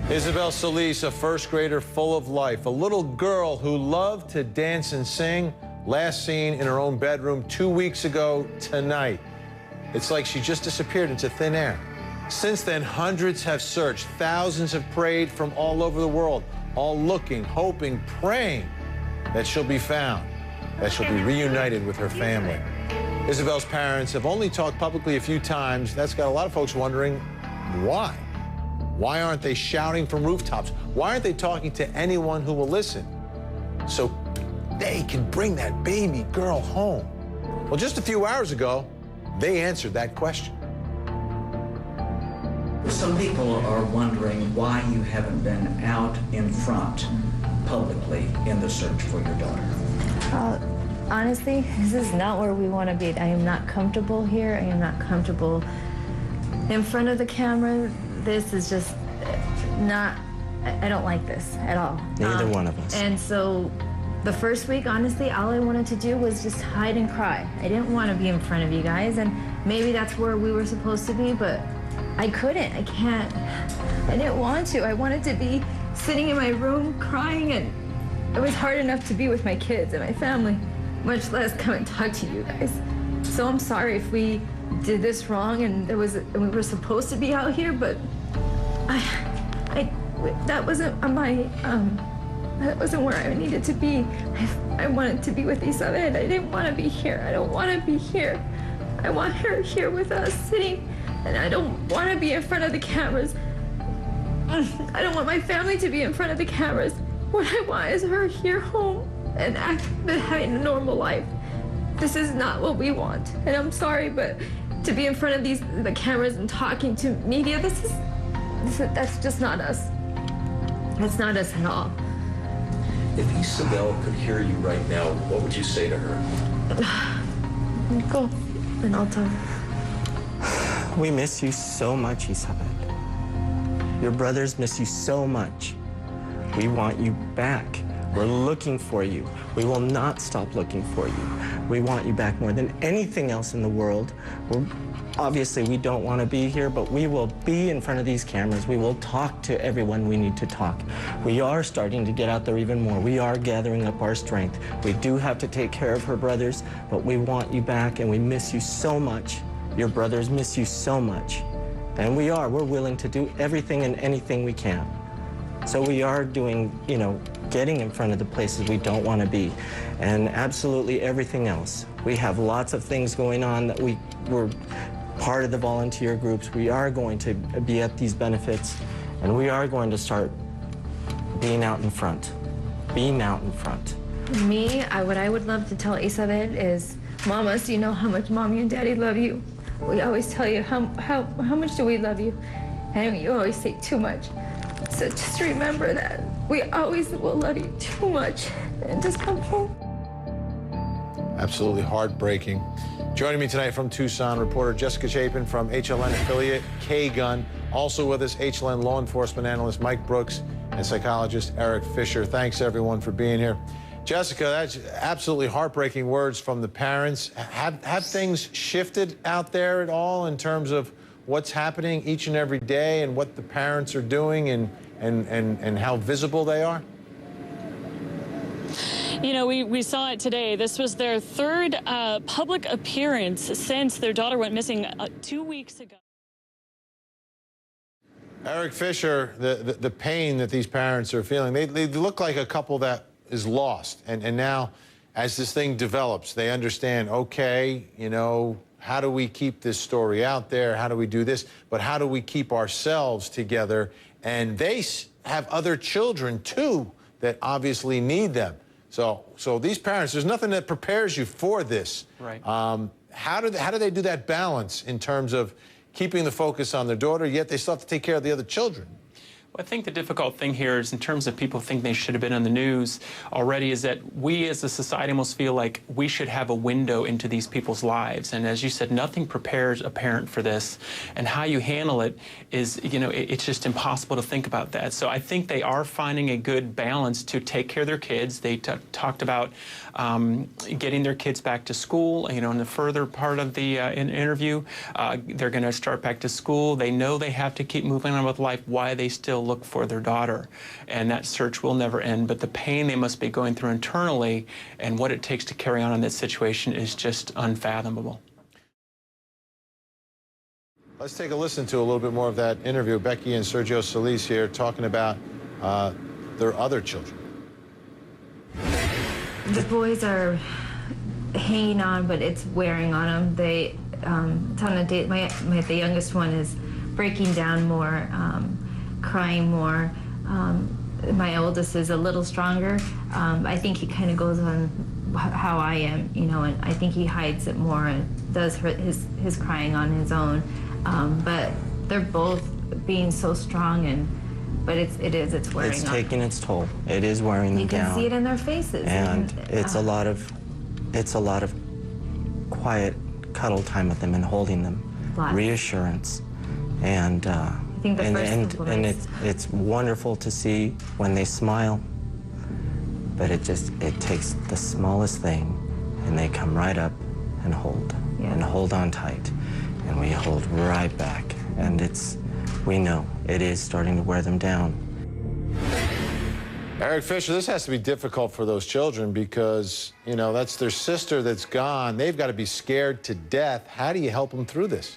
Isabel Celis, a first grader full of life, a little girl who loved to dance and sing, last seen in her own bedroom 2 weeks ago tonight. It's like she just disappeared into thin air. Since then, hundreds have searched, thousands have prayed from all over the world, all looking, hoping, praying that she'll be found, that she'll be reunited with her family. Isabel's parents have only talked publicly a few times. That's got a lot of folks wondering why. Why aren't they shouting from rooftops? Why aren't they talking to anyone who will listen so they can bring that baby girl home? Well, just a few hours ago, they answered that question. Some people are wondering why you haven't been out in front publicly in the search for your daughter. Honestly, this is not where we want to be. I am not comfortable here. I am not comfortable in front of the camera. This is just not, I don't like this at all. Neither one of us. And so the first week, honestly, all I wanted to do was just hide and cry. I didn't want to be in front of you guys, and maybe that's where we were supposed to be, but I couldn't, I can't. I didn't want to. I wanted to be sitting in my room crying, and it was hard enough to be with my kids and my family, much less come and talk to you guys. So I'm sorry if we did this wrong and we were supposed to be out here, but that wasn't that wasn't where I needed to be. I wanted to be with Isabel. I didn't want to be here. I don't want to be here. I want her here with us, sitting, and I don't want to be in front of the cameras. I don't want my family to be in front of the cameras. What I want is her here home and having a normal life. This is not what we want, and I'm sorry, but to be in front of the cameras and talking to media, that's just not us. It's not us at all. If Isabel could hear you right now, what would you say to her? Go, and I'll tell her. We miss you so much, Isabel. Your brothers miss you so much. We want you back. We're looking for you. We will not stop looking for you. We want you back more than anything else in the world. Obviously, we don't want to be here, but we will be in front of these cameras. We will talk to everyone we need to talk. We are starting to get out there even more. We are gathering up our strength. We do have to take care of her brothers, but we want you back, and we miss you so much. Your brothers miss you so much. And we're willing to do everything and anything we can. So we are doing, getting in front of the places we don't want to be, and absolutely everything else. We have lots of things going on that we're part of the volunteer groups. We are going to be at these benefits, and we are going to start being out in front. Being out in front. Me, what I would love to tell Isabel is, Mama, so you know how much Mommy and Daddy love you. We always tell you how much do we love you, and you always say too much. So just remember that we always will love you too much, and just come home. Absolutely heartbreaking. Joining me tonight from Tucson, reporter Jessica Chapin from HLN affiliate K-Gun. Also with us, HLN law enforcement analyst Mike Brooks and psychologist Erik Fisher. Thanks, everyone, for being here. Jessica, that's absolutely heartbreaking words from the parents. Have things shifted out there at all in terms of what's happening each and every day and what the parents are doing and how visible they are? You know, we saw it today. This was their third public appearance since their daughter went missing 2 weeks ago. Erik Fisher, the pain that these parents are feeling, they look like a couple that is lost. And now, as this thing develops, they understand, okay, how do we keep this story out there? How do we do this? But how do we keep ourselves together? And they have other children, too, that obviously need them. So these parents, there's nothing that prepares you for this. Right. How do they do that balance in terms of keeping the focus on their daughter, yet they still have to take care of the other children? Well, I think the difficult thing here is, in terms of people think they should have been on the news already, is that we as a society almost feel like we should have a window into these people's lives. And as you said, nothing prepares a parent for this. And how you handle it is, it's just impossible to think about that. So I think they are finding a good balance to take care of their kids. They talked about getting their kids back to school. In the further part of the interview, they're going to start back to school. They know they have to keep moving on with life. Why they still still look for their daughter. And that search will never end, but the pain they must be going through internally and what it takes to carry on in that situation is just unfathomable. Let's take a listen to a little bit more of that interview. Becky and Sergio Celis here talking about their other children. The boys are hanging on, but it's wearing on them. They, it's on a date. The youngest one is breaking down more, crying more. My oldest is a little stronger. I think he kind of goes on how I am, you know, and I think he hides it more and does his crying on his own. But they're both being so strong, but it's wearing on. It's taking its toll. It is wearing them down. You can see it in their faces. And it's a lot of quiet cuddle time with them and holding them, reassurance, and I think the first couple nights. It's wonderful to see when they smile, but it takes the smallest thing, and they come right up and hold on tight, and we hold right back, and we know it is starting to wear them down. Erik Fisher, this has to be difficult for those children because, you know, that's their sister that's gone. They've got to be scared to death. How do you help them through this?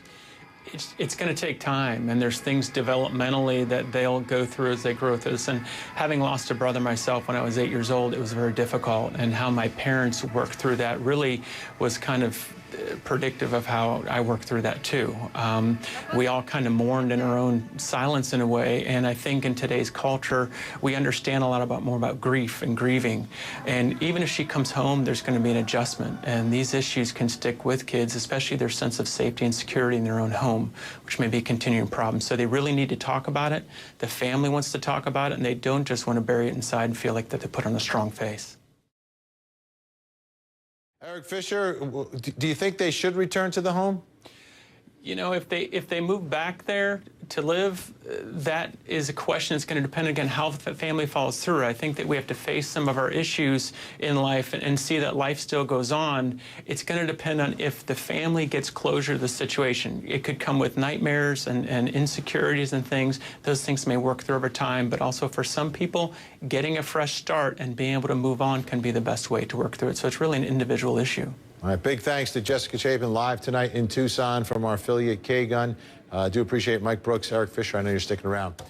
It's going to take time, and there's things developmentally that they'll go through as they grow through this. And having lost a brother myself when I was 8 years old, it was very difficult. And how my parents worked through that really was kind of predictive of how I worked through that too. We all kind of mourned in our own silence in a way, and I think in today's culture we understand a lot more about grief and grieving. And even if she comes home, there's going to be an adjustment, and these issues can stick with kids, especially their sense of safety and security in their own home, which may be a continuing problem. So they really need to talk about it. The family wants to talk about it, and they don't just want to bury it inside and feel like that they put on a strong face. Erik Fisher, do you think they should return to the home? You know, if they move back there to live, that is a question that's going to depend, again, how the family follows through. I think that we have to face some of our issues in life and see that life still goes on. It's going to depend on if the family gets closure to the situation. It could come with nightmares and insecurities and things. Those things may work through over time, but also for some people, getting a fresh start and being able to move on can be the best way to work through it. So it's really an individual issue. All right, big thanks to Jessica Chapin live tonight in Tucson from our affiliate K-Gun. Do appreciate Mike Brooks, Erik Fisher. I know you're sticking around.